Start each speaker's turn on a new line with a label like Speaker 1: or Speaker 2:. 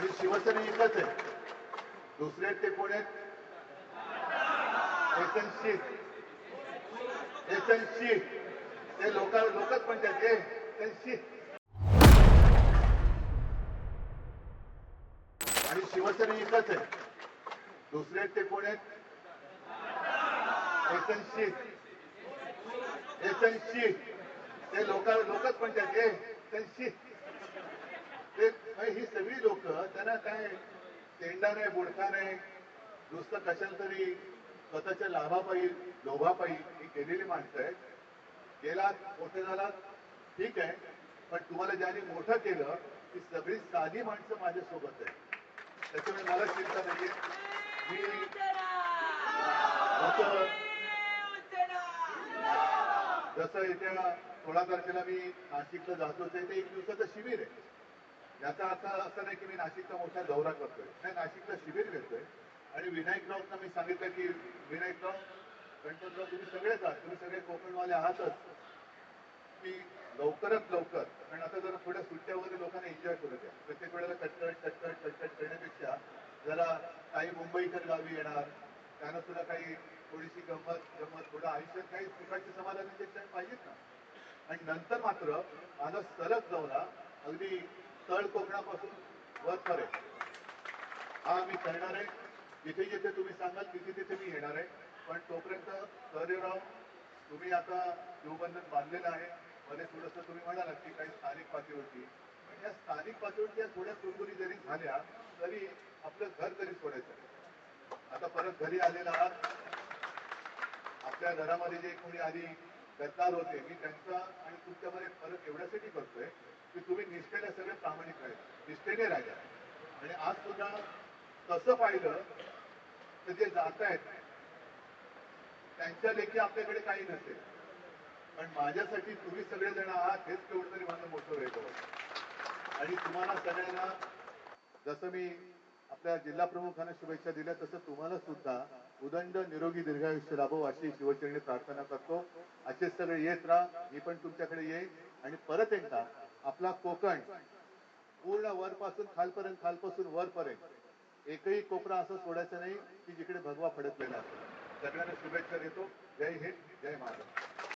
Speaker 1: आणि शिवसेना एकच आहे. दुसरे ते कोण आहेत? एसएनसी ते लोकच म्हणतात एसएनसी. आणि शिवसेना एकच आहे. दुसरे ते कोण आहेत? एसएनसी ते लोकच म्हणतात एसएनसी. ही सगळी लोक त्यांना काय तेंडा नाही बुडका नाही, नुसतं कशाला तरी स्वतःच्या लाभापायी लोभापायी ही केलेली माणसं आहेत. गेलात मोठे झालात ठीक आहे, पण तुम्हाला ज्याने मोठं केलं ती सगळी साधी माणसं माझ्यासोबत आहे. त्याच्यामुळे मला चिंता नाहीये. मी जसं येत्या 16 तारखेला मी नाशिकला जातो ते 1 दिवसाचं शिबिर आहे. याचा अर्थ असा नाही की मी नाशिकचा मोठा दौरा करतोय, नाही, नाशिकला शिबिर घेतोय. आणि विनायकरावना मी सांगितलं की विनायकराव, गणपतराव, तुम्ही सगळेच आहात, तुम्ही सगळे कोकणवाले आहातच, की लवकरात लवकर, कारण आता जरा थोड्या सुट्ट्या वगैरे लोकांना एन्जॉय करू द्या. प्रत्येक वेळेला कटकट करण्यापेक्षा जरा काही मुंबईकर गावी येणार, त्यांना सुद्धा काही थोडीशी गंमत थोडं आयुष्यात काही सुखाची समाधानाचे क्षण पाहिजेत ना. आणि नंतर मात्र माझा सलग दौरा अगदी तळ कोकणापासून वरपर्यंत हा मी करणार आहे. जिथे जिथे तुम्ही सांगाल तिथे तिथे मी येणार आहे. पण तोपर्यंत सहदेवराव, तुम्ही आता शिवबंधन बांधलेलं आहे. मध्ये थोडंसं तुम्ही म्हणालात की काही स्थानिक पातळीवरती, पण या स्थानिक पातळीवरती थोड्या कुरकुरी जरी झाल्या तरी आपलं घर तरी सोडायचं. आता परत घरी आलेला आहात. आपल्या घरामध्ये जे कोणी आधी गद्दार होते, मी त्यांचा आणि तुमच्यामध्ये फरक एवढ्यासाठी करतोय की तुम्ही निष्ठेने सगळे प्रामाणिक राहिले, निष्ठेने राहिला. आणि आज सुद्धा तसं पाहिलं तर जे जात आहेत त्यांच्या लेखी आपल्याकडे काही नसेल, पण माझ्यासाठी तुम्ही सगळेजण आहात हेच तेवढं तरी माझं मोठं वेळ होतं. आणि तुम्हाला सगळ्यांना जसं मी आपल्या जिल्हा प्रमुखांना शुभेच्छा दिल्या तसं तुम्हाला सुद्धा उदंड निरोगी दीर्घायुष्य लाभो अशी शिवचरणी प्रार्थना करतो. असे सगळे येत राहा, मी पण तुमच्याकडे येईन. आणि परत एकदा आपला कोकण पूर्ण वरपासून खालपासून वरपर्यंत एकही कोपरा असं सोडायचं नाही की जिकडे भगवा फडकलेला असेल. सगळ्यांना शुभेच्छा देतो. जय हिंद, जय महाराष्ट्र.